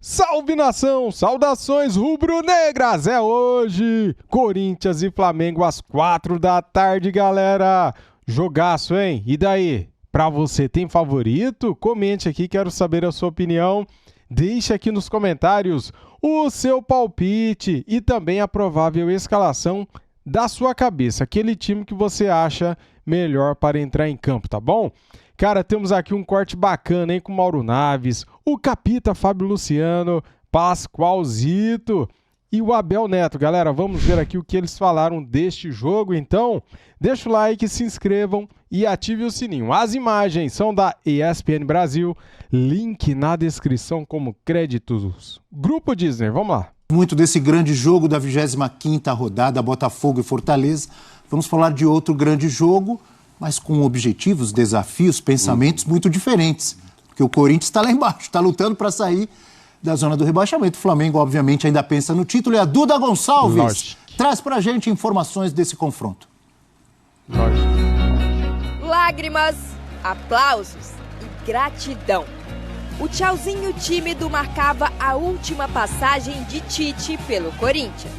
Salve nação, saudações rubro-negras, é hoje, Corinthians e Flamengo às 4 da tarde, galera, jogaço, hein? E daí, pra você tem favorito? Comente aqui, quero saber a sua opinião, deixe aqui nos comentários o seu palpite e também a provável escalação da sua cabeça, aquele time que você acha melhor para entrar em campo, tá bom? Cara, temos aqui um corte bacana, hein, com Mauro Naves, o Capita Fábio Luciano, Pascoalzito e o Abel Neto. Galera, vamos ver aqui o que eles falaram deste jogo, então deixa o like, se inscrevam e ative o sininho. As imagens são da ESPN Brasil, link na descrição como créditos. Grupo Disney, vamos lá. Muito desse grande jogo da 25ª rodada, Botafogo e Fortaleza. Vamos falar de outro grande jogo, mas com objetivos, desafios, pensamentos muito diferentes. Porque o Corinthians está lá embaixo, está lutando para sair da zona do rebaixamento. O Flamengo, obviamente, ainda pensa no título. E a Duda Gonçalves traz para a gente informações desse confronto. Lágrimas, aplausos e gratidão. O tchauzinho tímido marcava a última passagem de Tite pelo Corinthians.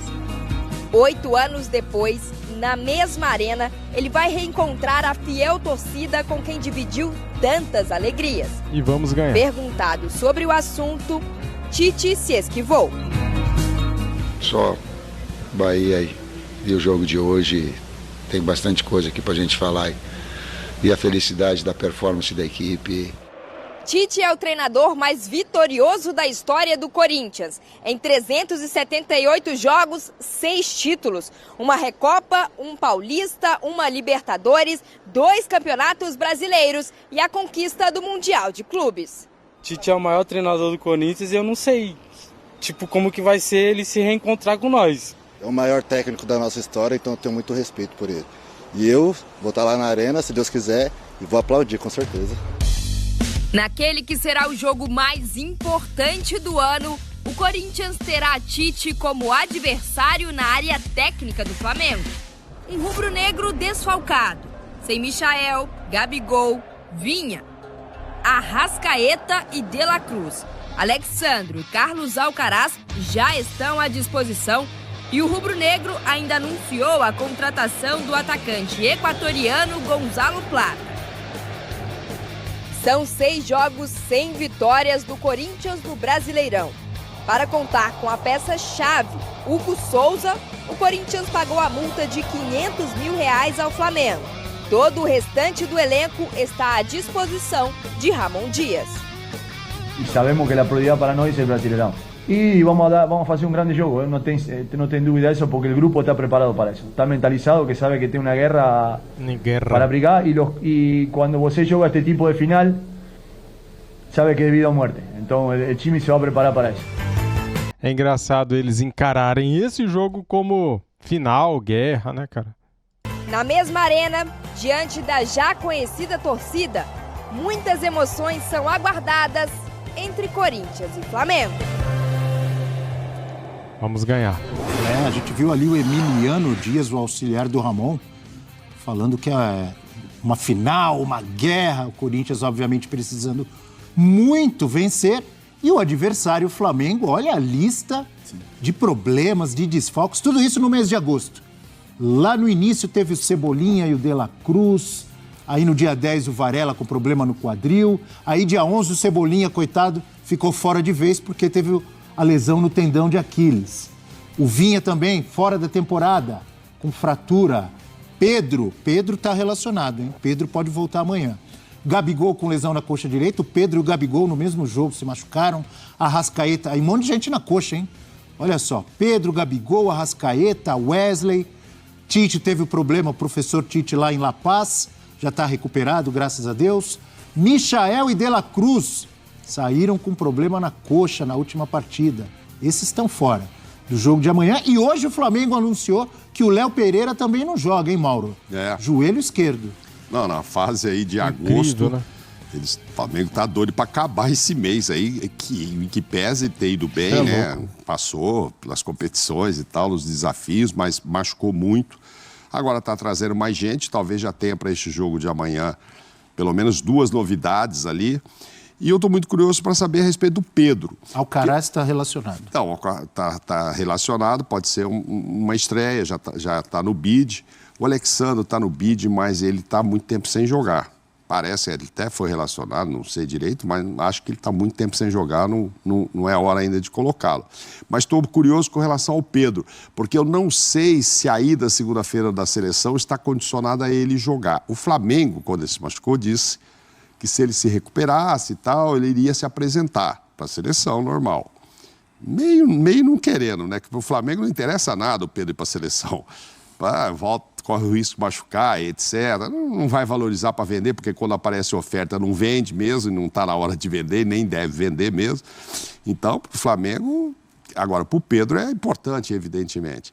8 anos depois, na mesma arena, ele vai reencontrar a fiel torcida com quem dividiu tantas alegrias. E vamos ganhar. Perguntado sobre o assunto, Tite se esquivou. Só Bahia e o jogo de hoje, tem bastante coisa aqui pra gente falar. E a felicidade da performance da equipe. Tite é o treinador mais vitorioso da história do Corinthians. Em 378 jogos, 6 títulos. Uma Recopa, um Paulista, uma Libertadores, 2 campeonatos brasileiros e a conquista do Mundial de Clubes. Tite é o maior treinador do Corinthians e eu não sei, como que vai ser ele se reencontrar com nós. É o maior técnico da nossa história, então eu tenho muito respeito por ele. E eu vou estar lá na arena, se Deus quiser, e vou aplaudir, com certeza. Naquele que será o jogo mais importante do ano, o Corinthians terá Tite como adversário na área técnica do Flamengo. Um rubro-negro desfalcado, sem Michael, Gabigol, Vinha, Arrascaeta e De La Cruz. Alexandro e Carlos Alcaraz já estão à disposição e o rubro-negro ainda anunciou a contratação do atacante equatoriano Gonzalo Plata. São 6 jogos sem vitórias do Corinthians no Brasileirão. Para contar com a peça-chave, Hugo Souza, o Corinthians pagou a multa de R$500 mil ao Flamengo. Todo o restante do elenco está à disposição de Ramon Dias. E sabemos que a prioridade para nós é o Brasileirão. E vamos fazer um grande jogo, não tem dúvida disso, porque o grupo está preparado para isso. Está mentalizado, que sabe que tem uma guerra para brigar, e quando você joga este tipo de final, sabe que é vida ou morte. Então o time se vai preparar para isso. É engraçado eles encararem esse jogo como final, guerra, né, cara? Na mesma arena, diante da já conhecida torcida, muitas emoções são aguardadas entre Corinthians e Flamengo. Vamos ganhar. A gente viu ali o Emiliano Dias, o auxiliar do Ramon, falando que é uma final, uma guerra. O Corinthians, obviamente, precisando muito vencer. E o adversário, o Flamengo, olha a lista de problemas, de desfalques, tudo isso no mês de agosto. Lá no início teve o Cebolinha e o De La Cruz. Aí no dia 10 o Varela com problema no quadril. Aí dia 11 o Cebolinha, coitado, ficou fora de vez porque teve a lesão no tendão de Aquiles. O Vinha também, fora da temporada, com fratura. Pedro está relacionado, hein? Pedro pode voltar amanhã. Gabigol com lesão na coxa direita. O Pedro e o Gabigol no mesmo jogo se machucaram. Arrascaeta, aí um monte de gente na coxa, hein? Olha só, Pedro, Gabigol, Arrascaeta, Wesley. Tite teve o problema, o professor Tite lá em La Paz, já está recuperado, graças a Deus. Michael e De La Cruz saíram com problema na coxa na última partida. Esses estão fora do jogo de amanhã. E hoje o Flamengo anunciou que o Léo Pereira também não joga, hein, Mauro? Joelho esquerdo. Não, na fase aí de Incrível, agosto, né? O Flamengo tá doido para acabar esse mês aí, que pese ter ido bem, né? Passou pelas competições e tal, os desafios, mas machucou muito. Agora tá trazendo mais gente, talvez já tenha para este jogo de amanhã pelo menos 2 novidades ali. E eu estou muito curioso para saber a respeito do Pedro. Alcaraz está relacionado. Então, está relacionado, pode ser uma estreia, já está no bid. O Alexandre está no bid, mas ele está há muito tempo sem jogar. Parece, ele até foi relacionado, não sei direito, mas acho que ele está muito tempo sem jogar, não é a hora ainda de colocá-lo. Mas estou curioso com relação ao Pedro, porque eu não sei se a ida segunda-feira da seleção está condicionada a ele jogar. O Flamengo, quando ele se machucou, disse que se ele se recuperasse e tal, ele iria se apresentar para a seleção normal. Meio não querendo, né? Que para o Flamengo não interessa nada o Pedro ir para a seleção. Volta, corre o risco de machucar, etc. Não vai valorizar para vender, porque quando aparece oferta não vende mesmo, e não está na hora de vender, nem deve vender mesmo. Então, para o Flamengo, agora, para o Pedro é importante, evidentemente.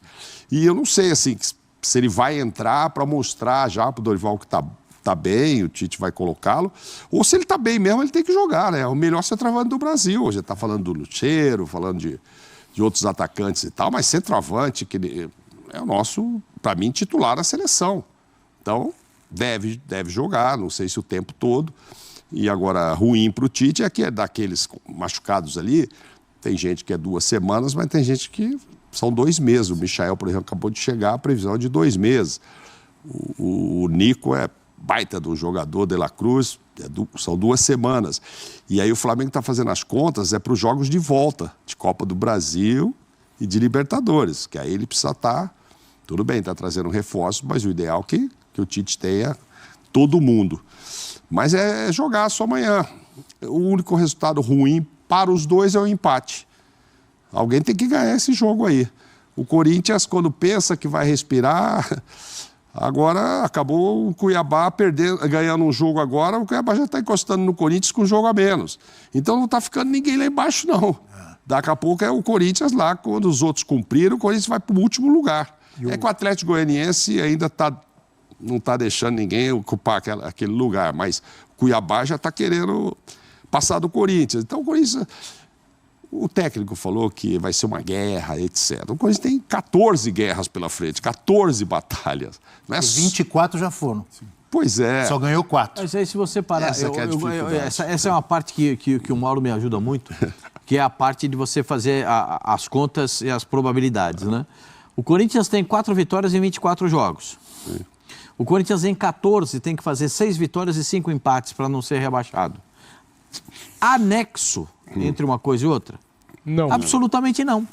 E eu não sei, assim, se ele vai entrar para mostrar já para o Dorival que está bem, o Tite vai colocá-lo, ou se ele está bem mesmo, ele tem que jogar, né? É o melhor centroavante do Brasil. Hoje está falando do Lucheiro, falando de outros atacantes e tal, mas centroavante, que é o nosso, para mim, titular da seleção. Então, deve jogar, não sei se o tempo todo. E agora, ruim para o Tite é que é daqueles machucados ali, tem gente que é 2 semanas, mas tem gente que são 2 meses. O Michael, por exemplo, acabou de chegar, a previsão é de 2 meses. O Nico é baita do jogador, De La Cruz, são 2 semanas. E aí o Flamengo está fazendo as contas, é para os jogos de volta, de Copa do Brasil e de Libertadores, que aí ele precisa estar... Tudo bem, está trazendo reforço, mas o ideal é que o Tite tenha todo mundo. Mas é jogar só amanhã. O único resultado ruim para os dois é o empate. Alguém tem que ganhar esse jogo aí. O Corinthians, quando pensa que vai respirar, agora acabou o Cuiabá ganhando um jogo agora, o Cuiabá já está encostando no Corinthians com um jogo a menos. Então não está ficando ninguém lá embaixo, não. Daqui a pouco é o Corinthians lá, quando os outros cumpriram, o Corinthians vai para o último lugar. É que o Atlético Goianiense ainda não está deixando ninguém ocupar aquele lugar, mas o Cuiabá já está querendo passar do Corinthians. Então o técnico falou que vai ser uma guerra, etc. O Corinthians tem 14 guerras pela frente, 14 batalhas. Não é 24 já foram. Pois é. Só ganhou 4. Mas aí se você parar... Essa é uma parte que o Mauro me ajuda muito, que é a parte de você fazer as contas e as probabilidades, né? O Corinthians tem 4 vitórias em 24 jogos. Sim. O Corinthians em 14 tem que fazer 6 vitórias e 5 empates para não ser rebaixado. Anexo entre uma coisa e outra? Não. Absolutamente não.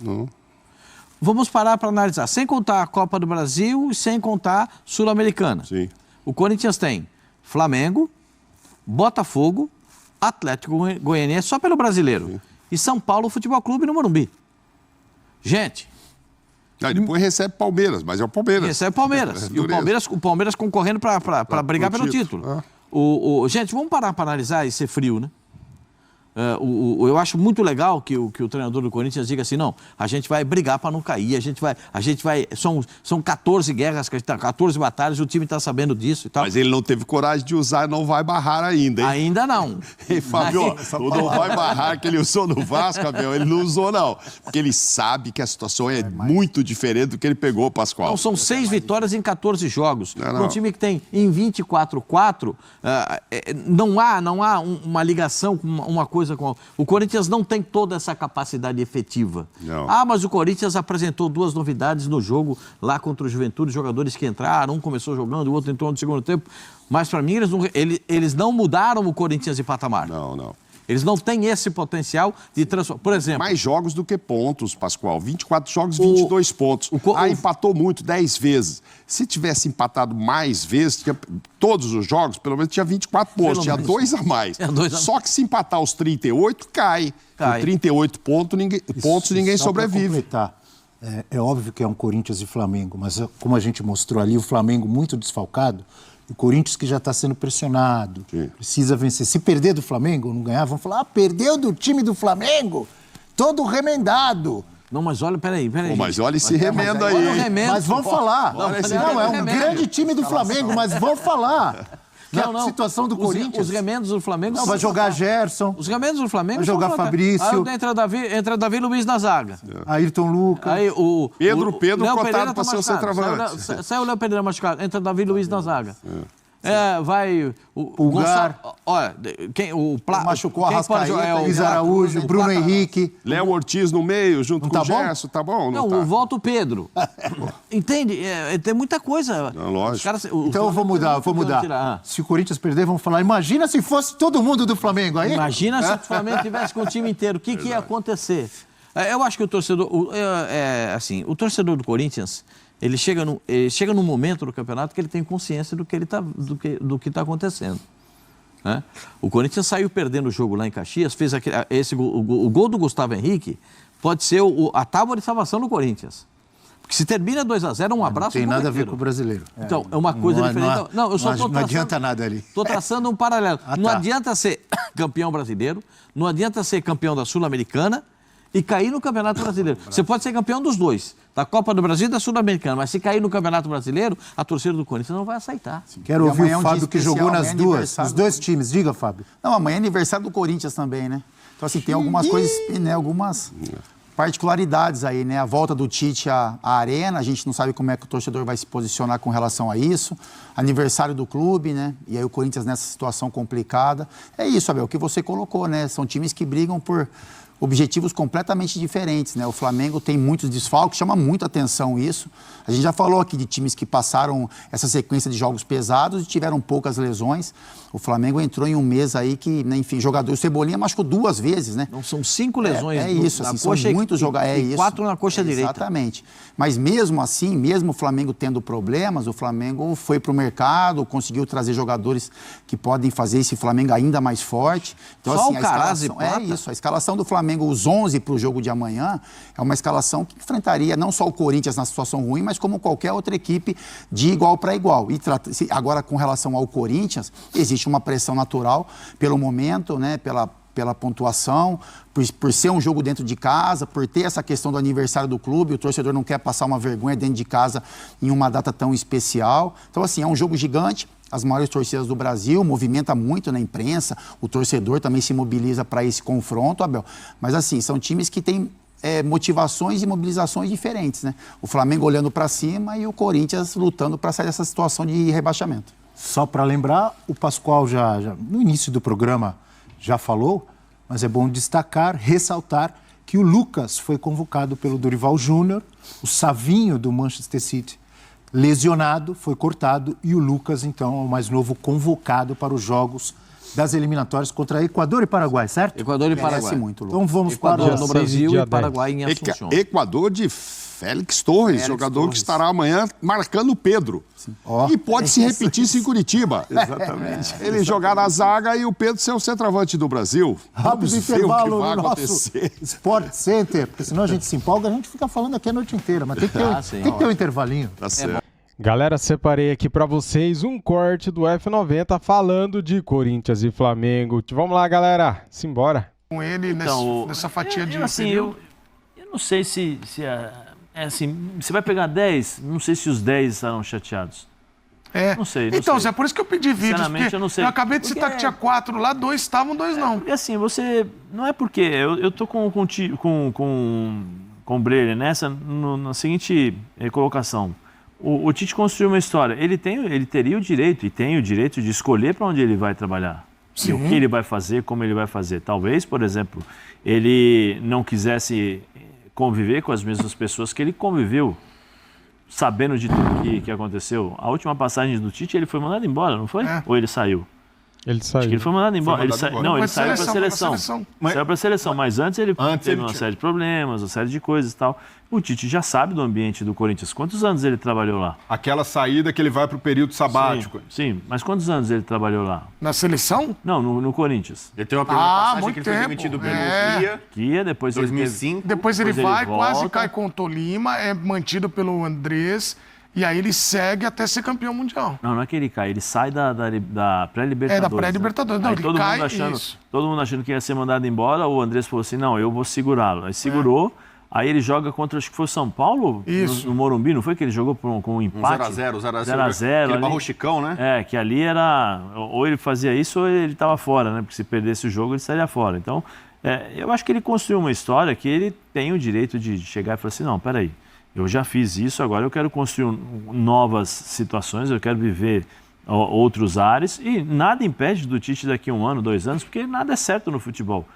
Vamos parar para analisar. Sem contar a Copa do Brasil e sem contar Sul-Americana. Sim. O Corinthians tem Flamengo, Botafogo, Atlético Goianiense, só pelo Brasileiro. Sim. E São Paulo Futebol Clube no Morumbi. Gente... Não, depois recebe Palmeiras, mas é o Palmeiras. Recebe Palmeiras. E o Palmeiras concorrendo para brigar pelo título. Gente, vamos parar para analisar e ser frio, né? Eu acho muito legal que o treinador do Corinthians diga assim, não, a gente vai brigar para não cair, a gente vai são 14 guerras, 14 batalhas, o time está sabendo disso e tal. Mas ele não teve coragem de usar e não vai barrar ainda, hein? Ainda não. Ei, Fábio, o não vai barrar que ele usou no Vasco, Abel, ele não usou não, porque ele sabe que a situação é muito diferente do que ele pegou, Pascoal. Não, são 6 vitórias em 14 jogos. Um time que tem em 24-4, não há uma ligação com uma coisa. O Corinthians não tem toda essa capacidade efetiva. Não. Mas o Corinthians apresentou 2 novidades no jogo lá contra o Juventude, jogadores que entraram, um começou jogando, o outro entrou no segundo tempo. Mas para mim eles não mudaram o Corinthians de patamar. Não. Eles não têm esse potencial de transformar. Por exemplo... Mais jogos do que pontos, Pascoal. 24 jogos, 22 pontos. Empatou muito, 10 vezes. Se tivesse empatado mais vezes, todos os jogos, pelo menos tinha 24 pontos. Tinha 2 a mais. Só que se empatar os 38, cai. Com 38 pontos, ninguém sobrevive. É óbvio que é um Corinthians e Flamengo, mas como a gente mostrou ali, o Flamengo muito desfalcado, o Corinthians que já está sendo pressionado, precisa vencer. Se perder do Flamengo, não ganhar, vão falar, perdeu do time do Flamengo, todo remendado. Não, mas olha, peraí. Mas olha esse remendo aí. Mas vão falar. É um grande time do Flamengo, mas vão falar. A situação do Corinthians. Os remendos do Flamengo... Não, vai jogar Gerson. Os remendos do Flamengo... Vai jogar Fabrício. Aí entra Davi Luiz na zaga. Ayrton Lucas. Aí Pedro Léo cotado para ser o centroavante. Saiu o Léo Pereira machucado. Entra Davi Luiz na zaga. vai... Pulgar. Olha, Machucou a Arrascaeta, Luiz Araújo, Bruno Henrique. Léo Ortiz no meio, junto com o Gerson, tá bom? Não, volta o Pedro. Entende? Tem muita coisa. Não, lógico. Então eu vou mudar. Se o Corinthians perder, vamos falar, imagina se fosse todo mundo do Flamengo aí. Imagina se o Flamengo tivesse com o time inteiro, o que ia acontecer? Eu acho que o torcedor, o torcedor do Corinthians, ele chega num momento do campeonato que ele tem consciência do que está acontecendo. Né? O Corinthians saiu perdendo o jogo lá em Caxias, fez o gol do Gustavo Henrique, pode ser a tábua de salvação do Corinthians. Porque se termina 2-0, um abraço. Não tem nada a ver com o brasileiro. Então, é uma coisa diferente. Não adianta nada ali. Estou traçando um paralelo. Não adianta ser campeão brasileiro, não adianta ser campeão da Sul-Americana e cair no Campeonato Brasileiro. Você pode ser campeão dos dois, da Copa do Brasil e da Sul-Americana, mas se cair no Campeonato Brasileiro, a torcida do Corinthians não vai aceitar. Quero ouvir o Fábio, que jogou nos dois times. Diga, Fábio. Não, amanhã é aniversário do Corinthians também, né? Então, assim, tem algumas coisas, né, algumas particularidades aí, né? A volta do Tite à arena, a gente não sabe como é que o torcedor vai se posicionar com relação a isso. Aniversário do clube, né? E aí o Corinthians nessa situação complicada. É isso, Abel, o que você colocou, né? São times que brigam por objetivos completamente diferentes, né? O Flamengo tem muitos desfalques, chama muito atenção isso. A gente já falou aqui de times que passaram essa sequência de jogos pesados e tiveram poucas lesões. O Flamengo entrou em um mês aí que, né, enfim, jogador, o Cebolinha machucou 2 vezes, né? Não, são 5 lesões. É isso, assim, são muitos jogadores. 4 na coxa direita. Exatamente. Mas mesmo assim, mesmo o Flamengo tendo problemas, o Flamengo foi para o mercado, conseguiu trazer jogadores que podem fazer esse Flamengo ainda mais forte. Então, só assim, o Caraz e Plata. É isso, a escalação do Flamengo, os 11 para o jogo de amanhã, é uma escalação que enfrentaria não só o Corinthians na situação ruim, mas como qualquer outra equipe de igual para igual. E agora, com relação ao Corinthians, existe uma pressão natural pelo momento, né, pela pontuação, por ser um jogo dentro de casa, por ter essa questão do aniversário do clube, o torcedor não quer passar uma vergonha dentro de casa em uma data tão especial. Então, assim, é um jogo gigante, as maiores torcidas do Brasil, movimenta muito na imprensa, o torcedor também se mobiliza para esse confronto, Abel. Mas, assim, são times que têm motivações e mobilizações diferentes, né? O Flamengo olhando para cima e o Corinthians lutando para sair dessa situação de rebaixamento. Só para lembrar, o Pascoal já no início do programa já falou, mas é bom destacar, ressaltar que o Lucas foi convocado pelo Dorival Júnior, o Savinho do Manchester City lesionado, foi cortado e o Lucas, então, é o mais novo convocado para os jogos das eliminatórias contra Equador e Paraguai, certo? Equador e Paraguai. Muito, Lucas. Então vamos Equador para no Brasil e Paraguai em Assunção. Equador de Félix Torres, jogador que estará amanhã marcando o Pedro. E pode se repetir isso em Curitiba. Exatamente. Ele jogar na zaga e o Pedro ser o centroavante do Brasil. Rápido Vamos ver intervalo o que vai no nosso acontecer. Sport Center, porque senão a gente se empolga, a gente fica falando aqui a noite inteira, mas tem que ter um intervalinho. Tá certo. Galera, separei aqui pra vocês um corte do F90 falando de Corinthians e Flamengo. Vamos lá, galera, simbora. Com ele nessa fatia de... Assim, eu não sei se assim, você vai pegar 10, não sei se os 10 estarão chateados. Não sei. Então, Zé, por isso que eu pedi vídeos, sinceramente, eu não sei. Eu acabei de citar que tinha 4 lá, 2 estavam, 2 não. Porque assim, você... Não é porque... Eu tô com o Breyer nessa, na seguinte colocação. O Tite construiu uma história. Ele teria o direito, e tem o direito de escolher para onde ele vai trabalhar. E o que ele vai fazer, como ele vai fazer. Talvez, por exemplo, ele não quisesse conviver com as mesmas pessoas que ele conviveu, sabendo de tudo que aconteceu. A última passagem do Tite, ele foi mandado embora, não foi? Ou ele saiu? Ele saiu. Acho que ele foi mandado embora. Ele saiu para a seleção. Saiu para a seleção, mas antes ele teve uma série de problemas, uma série de coisas e tal. O Tite já sabe do ambiente do Corinthians. Quantos anos ele trabalhou lá? Aquela saída que ele vai para o período sabático. Sim, mas quantos anos ele trabalhou lá? Na seleção? Não, no Corinthians. Ele tem uma primeira passagem que ele tempo. foi demitido pelo Kia, depois 2005. Depois ele vai, quase cai com o Tolima, é mantido pelo Andrés. E aí ele segue até ser campeão mundial. Não é que ele cai, ele sai da pré-libertadores. Da pré-libertadores. Né? Todo mundo achando que ia ser mandado embora, o Andrés falou assim, não, eu vou segurá-lo. Aí segurou, aí ele joga contra, acho que foi o São Paulo, no Morumbi, não foi que ele jogou com um empate? 0x0. Ele barrou o Chicão, né? Que ali era, ou ele fazia isso ou ele estava fora, né? Porque se perdesse o jogo ele estaria fora. Então, eu acho que ele construiu uma história que ele tem o direito de chegar e falar assim, não, peraí. Eu já fiz isso, agora eu quero construir novas situações, eu quero viver outros ares, e nada impede do Tite daqui a 1 ano, 2 anos, porque nada é certo no futebol.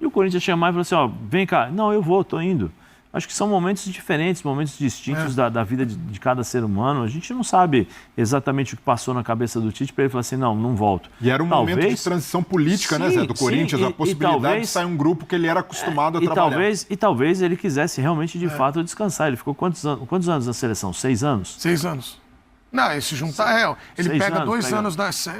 E o Corinthians chamar e falar assim, ó, vem cá, não, eu vou, tô indo. Acho que são momentos diferentes, momentos distintos da vida de cada ser humano. A gente não sabe exatamente o que passou na cabeça do Tite para ele falar assim, não volto. E era um momento de transição política, né, Zé, do Corinthians, a possibilidade de sair um grupo que ele era acostumado a trabalhar. Talvez ele quisesse realmente, de fato, descansar. Ele ficou quantos anos na seleção? 6 anos? 6 anos. Não, esse juntar, ele pega 2 anos,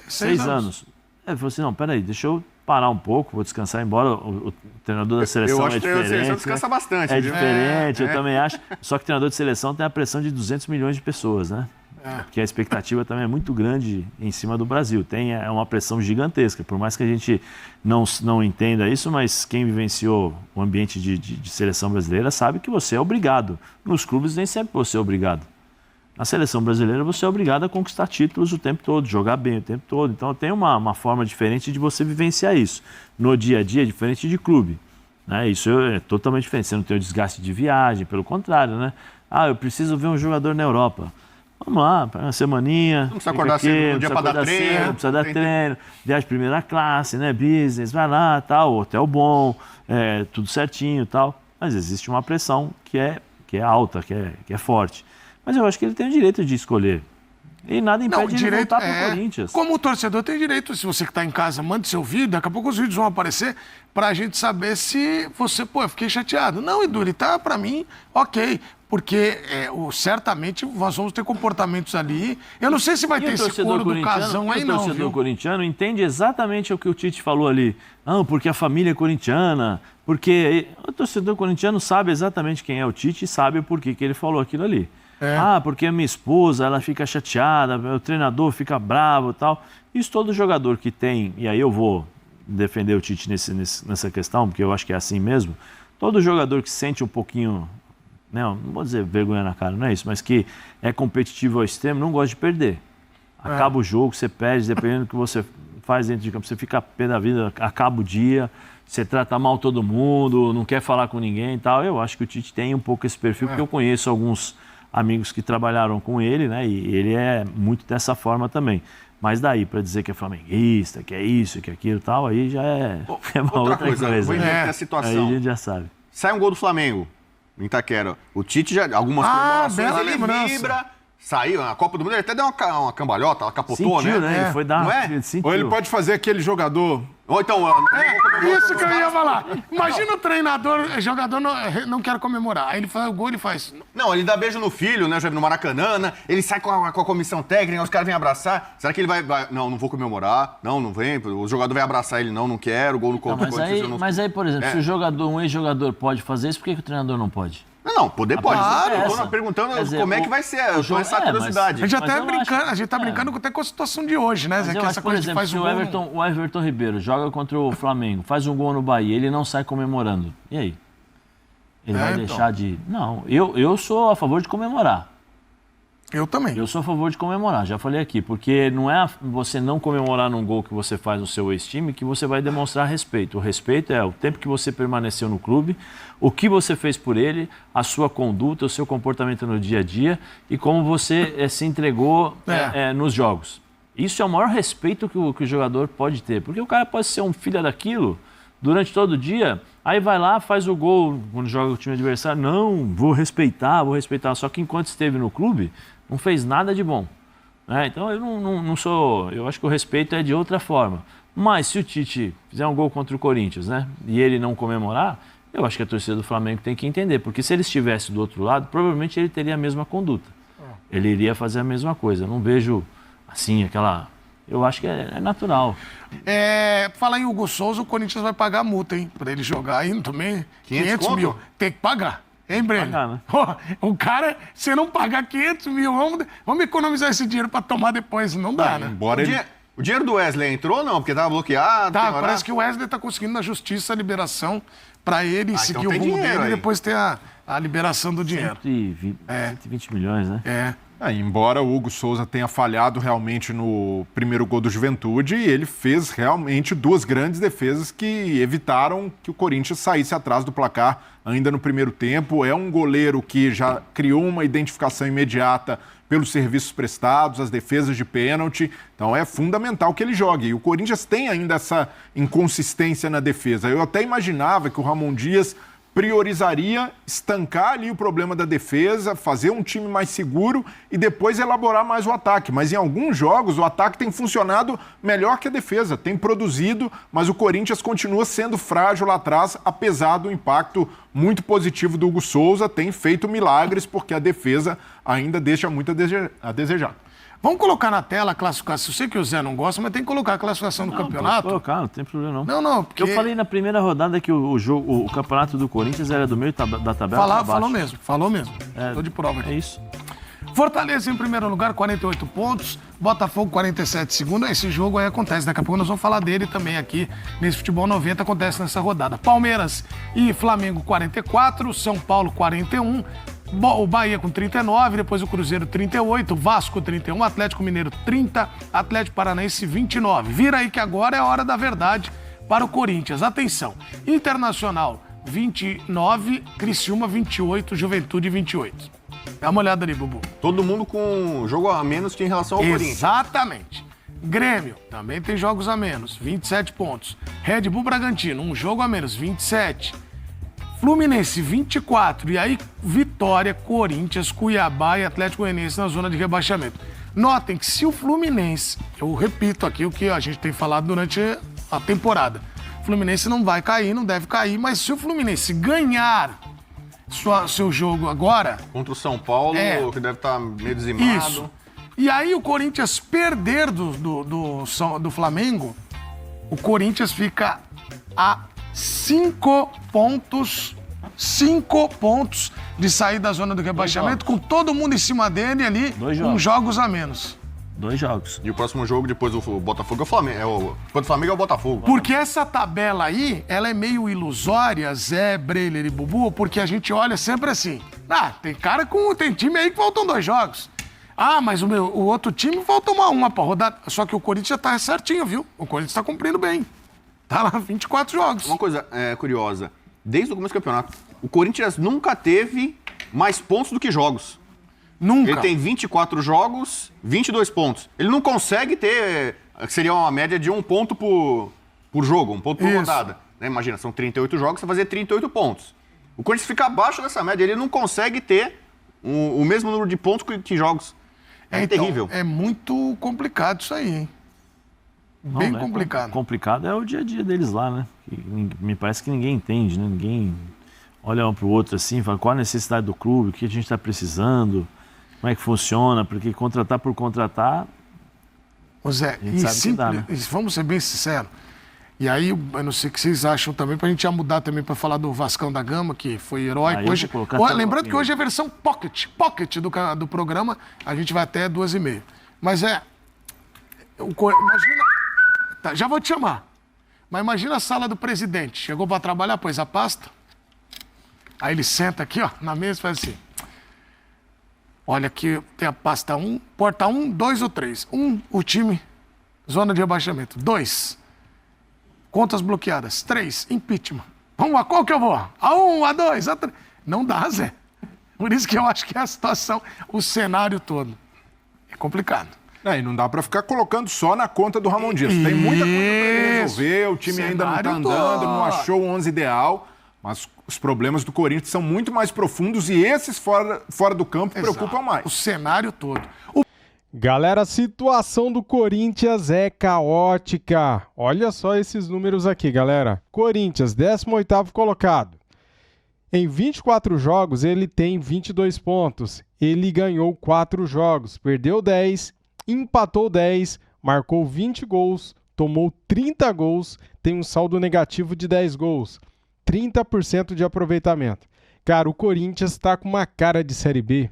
6 anos. Ele falou assim, não, peraí, deixa eu parar um pouco, vou descansar, embora o treinador da seleção eu acho é diferente. Que a seleção descansa bastante. É diferente, eu também acho. Só que o treinador de seleção tem a pressão de 200 milhões de pessoas, né? Porque a expectativa também é muito grande em cima do Brasil. É uma pressão gigantesca, por mais que a gente não entenda isso, mas quem vivenciou o ambiente de seleção brasileira sabe que você é obrigado. Nos clubes nem sempre você é obrigado. Na seleção brasileira você é obrigado a conquistar títulos o tempo todo, jogar bem o tempo todo. Então tem uma forma diferente de você vivenciar isso. No dia a dia, diferente de clube. Né? Isso é totalmente diferente. Você não tem o desgaste de viagem, pelo contrário, né? Eu preciso ver um jogador na Europa. Vamos lá, uma semaninha. Não precisa acordar cedo no dia para dar treino. Não precisa dar treino. Viagem primeira classe, né? Business, vai lá, tal, hotel bom, tudo certinho e tal. Mas existe uma pressão que é alta, que é forte. Mas eu acho que ele tem o direito de escolher. E nada impede de ele voltar para o Corinthians. Como o torcedor tem direito, se você que está em casa, mande seu vídeo, daqui a pouco os vídeos vão aparecer para a gente saber se você, eu fiquei chateado. Não, Edu, ele tá, para mim, ok. Porque certamente nós vamos ter comportamentos ali. Eu não sei se vai ter esse coro do casão aí, não. O torcedor corintiano entende exatamente o que o Tite falou ali. Porque a família é corintiana, porque o torcedor corintiano sabe exatamente quem é o Tite e sabe por que ele falou aquilo ali. Porque a minha esposa, ela fica chateada, o treinador fica bravo e tal. Isso todo jogador que tem, e aí eu vou defender o Tite nessa questão, porque eu acho que é assim mesmo. Todo jogador que sente um pouquinho, não vou dizer vergonha na cara, não é isso, mas que é competitivo ao extremo, não gosta de perder. Acaba o jogo, você perde, dependendo do que você faz dentro de campo, você fica a pé da vida, acaba o dia, você trata mal todo mundo, não quer falar com ninguém e tal. Eu acho que o Tite tem um pouco esse perfil, porque eu conheço alguns amigos que trabalharam com ele, né? E ele é muito dessa forma também. Mas daí, para dizer que é flamenguista, que é isso, que é aquilo e tal, aí já é uma outra coisa. Vou inverter a situação. Aí a gente já sabe. Sai um gol do Flamengo, em Itaquera. O Tite já, algumas comemorações, ele vibra. Saiu, na Copa do Mundo, ele até deu uma cambalhota, ela capotou, sentiu, né? Ele foi dar não é? Sentiu. Ou ele pode fazer aquele jogador... Ou então... Isso que eu ia falar. Imagina o treinador, jogador não quer comemorar. Aí ele faz o gol, ele faz... Não, ele dá beijo no filho, né? No Maracanã, né? Ele sai com a comissão técnica, os caras vêm abraçar. Será que ele vai... Não vou comemorar. Não vem. O jogador vai abraçar ele. Não quero. O gol no contra. Mas aí, por exemplo, se um ex-jogador pode fazer isso, por que o treinador não pode? Não, poder pode. Claro. Eu tô perguntando como é que vai ser essa curiosidade. A gente tá brincando até com a situação de hoje, né? Que essa coisa, por exemplo, se o Everton Ribeiro joga contra o Flamengo, faz um gol no Bahia, ele não sai comemorando. E aí? Ele vai deixar de... Não, eu sou a favor de comemorar. Eu também. Eu sou a favor de comemorar, já falei aqui, porque não é você não comemorar num gol que você faz no seu ex-time que você vai demonstrar respeito. O respeito é o tempo que você permaneceu no clube, o que você fez por ele, a sua conduta, o seu comportamento no dia a dia e como você se entregou nos jogos. Isso é o maior respeito que o jogador pode ter, porque o cara pode ser um filho daquilo durante todo o dia, aí vai lá, faz o gol quando joga o time adversário, não, vou respeitar, só que enquanto esteve no clube, não fez nada de bom. Então eu não sou. Eu acho que o respeito é de outra forma. Mas se o Tite fizer um gol contra o Corinthians, né? E ele não comemorar, eu acho que a torcida do Flamengo tem que entender. Porque se ele estivesse do outro lado, provavelmente ele teria a mesma conduta. Ele iria fazer a mesma coisa. Eu não vejo assim aquela. Eu acho que é natural. Falar em Hugo Souza, o Corinthians vai pagar a multa, hein? Pra ele jogar aí também. 500 mil. Tem que pagar. Hein, Breno? Pagar, né? O cara, se não pagar 500 mil, vamos economizar esse dinheiro pra tomar depois. Não dá, né? O dinheiro do Wesley entrou ou não? Porque tava bloqueado. Parece que o Wesley tá conseguindo na justiça a liberação pra ele seguir então o rumo dele e depois ter a liberação do dinheiro. 120 milhões, né? Embora o Hugo Souza tenha falhado realmente no primeiro gol do Juventude, ele fez realmente 2 grandes defesas que evitaram que o Corinthians saísse atrás do placar ainda no primeiro tempo. É um goleiro que já criou uma identificação imediata pelos serviços prestados, as defesas de pênalti. Então é fundamental que ele jogue. E o Corinthians tem ainda essa inconsistência na defesa. Eu até imaginava que o Ramon Dias priorizaria estancar ali o problema da defesa, fazer um time mais seguro e depois elaborar mais o ataque. Mas em alguns jogos o ataque tem funcionado melhor que a defesa, tem produzido, mas o Corinthians continua sendo frágil lá atrás, apesar do impacto muito positivo do Hugo Souza, tem feito milagres porque a defesa ainda deixa muito a desejar. Vamos colocar na tela a classificação. Eu sei que o Zé não gosta, mas tem que colocar a classificação do campeonato. Pode colocar, não tem problema não. Não, porque... Eu falei na primeira rodada que o campeonato do Corinthians era do meio da tabela. Falou mesmo. Tô de prova aqui. É isso. Fortaleza em primeiro lugar, 48 pontos. Botafogo, 47 segundo. Esse jogo aí acontece. Daqui a pouco nós vamos falar dele também aqui nesse Futebol 90. Acontece nessa rodada. Palmeiras e Flamengo, 44. São Paulo, 41. O Bahia com 39, depois o Cruzeiro 38, Vasco 31, Atlético Mineiro 30, Atlético Paranaense 29. Vira aí que agora é a hora da verdade para o Corinthians. Atenção, Internacional 29, Criciúma 28, Juventude 28. Dá uma olhada ali, Bubu. Todo mundo com um jogo a menos que em relação ao Corinthians. Exatamente. Grêmio também tem jogos a menos, 27 pontos. Red Bull Bragantino, um jogo a menos, 27. Fluminense, 24. E aí, Vitória, Corinthians, Cuiabá e Atlético Goianiense na zona de rebaixamento. Notem que se o Fluminense, eu repito aqui o que a gente tem falado durante a temporada, o Fluminense não vai cair, não deve cair, mas se o Fluminense ganhar seu jogo agora... Contra o São Paulo, que deve estar meio dizimado. Isso. E aí o Corinthians perder do Flamengo, o Corinthians fica a 5 pontos de sair da zona do rebaixamento, com todo mundo em cima dele ali, com jogos a menos. 2 jogos. E o próximo jogo, depois do Botafogo, é o Flamengo. Quando o Flamengo é o Botafogo. Porque essa tabela aí, ela é meio ilusória, Zé, Breiler e Bubu, porque a gente olha sempre assim. Tem time aí que faltam 2 jogos. Mas o outro time falta uma pra rodar. Só que o Corinthians já tá certinho, viu? O Corinthians tá cumprindo bem. Tá lá, 24 jogos. Uma coisa curiosa. Desde o começo do campeonato, o Corinthians nunca teve mais pontos do que jogos. Nunca. Ele tem 24 jogos, 22 pontos. Ele não consegue ter, seria uma média de 1 ponto por jogo, 1 ponto por rodada. Imagina, são 38 jogos, você fazer 38 pontos. O Corinthians fica abaixo dessa média, ele não consegue ter o mesmo número de pontos que jogos. É terrível. É muito complicado isso aí, hein? Bem complicado. Complicado é o dia a dia deles lá, né? Me parece que ninguém entende, né? Ninguém olha um pro outro assim, fala qual a necessidade do clube, o que a gente está precisando, como é que funciona, porque contratar por contratar... Ô Zé, vamos ser bem sinceros, e aí eu não sei o que vocês acham também, pra gente já mudar também pra falar do Vascão da Gama, que foi heróico hoje. Lembrando que hoje é a versão pocket do programa, a gente vai até 2h30. Mas imagina... Tá, já vou te chamar. Mas imagina a sala do presidente. Chegou para trabalhar, pôs a pasta. Aí ele senta aqui, ó, na mesa e faz assim. Olha aqui, tem a pasta 1, porta 1, 2 ou 3. 1, o time, zona de rebaixamento. 2, contas bloqueadas. 3, impeachment. Vamos lá, qual que eu vou? A 1, a 2, a 3. Não dá, Zé. Por isso que eu acho que é a situação, o cenário todo. É complicado. E não dá pra ficar colocando só na conta do Ramon Dias. Tem muita coisa pra ele resolver, o time ainda não tá andando, não achou o 11 ideal, mas os problemas do Corinthians são muito mais profundos e esses fora do campo preocupam mais. O cenário todo. Galera, a situação do Corinthians é caótica. Olha só esses números aqui, galera. Corinthians, 18º colocado. Em 24 jogos, ele tem 22 pontos. Ele ganhou 4 jogos, perdeu 10, empatou 10, marcou 20 gols, tomou 30 gols, tem um saldo negativo de 10 gols, 30% de aproveitamento. Cara, o Corinthians está com uma cara de Série B.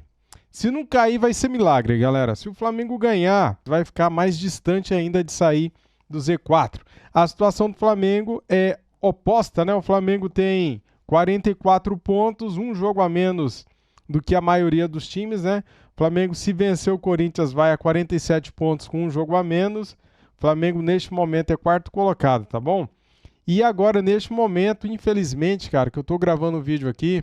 Se não cair, vai ser milagre, galera. Se o Flamengo ganhar, vai ficar mais distante ainda de sair do Z4. A situação do Flamengo é oposta, né? O Flamengo tem 44 pontos, um jogo a menos do que a maioria dos times, né? Flamengo, se vencer o Corinthians, vai a 47 pontos com um jogo a menos. Flamengo, neste momento, é quarto colocado, tá bom? E agora, neste momento, infelizmente, cara, que eu tô gravando o vídeo aqui,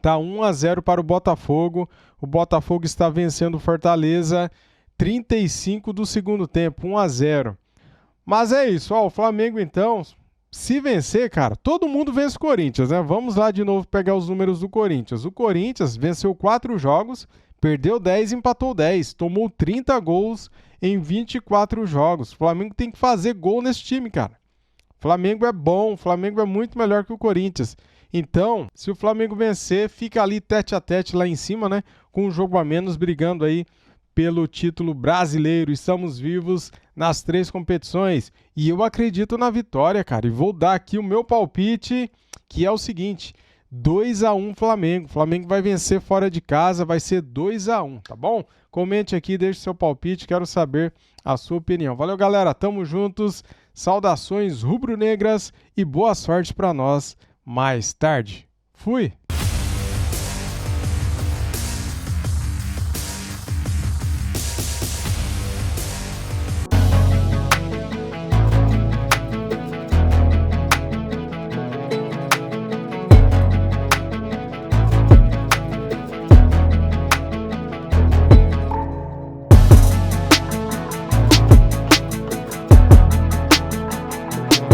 tá 1-0 para o Botafogo. O Botafogo está vencendo o Fortaleza 35 do segundo tempo, 1-0. Mas é isso, ó, o Flamengo, então, se vencer, cara, todo mundo vence o Corinthians, né? Vamos lá de novo pegar os números do Corinthians. O Corinthians venceu 4 jogos, perdeu 10 e empatou 10. Tomou 30 gols em 24 jogos. O Flamengo tem que fazer gol nesse time, cara. O Flamengo é bom, o Flamengo é muito melhor que o Corinthians. Então, se o Flamengo vencer, fica ali tete a tete lá em cima, né? Com um jogo a menos, brigando aí pelo título brasileiro. Estamos vivos nas 3 competições. E eu acredito na vitória, cara. E vou dar aqui o meu palpite, que é o seguinte: 2-1 Flamengo. O Flamengo vai vencer fora de casa, vai ser 2-1, tá bom? Comente aqui, deixe seu palpite, quero saber a sua opinião. Valeu, galera, tamo juntos. Saudações rubro-negras e boa sorte para nós mais tarde. Fui!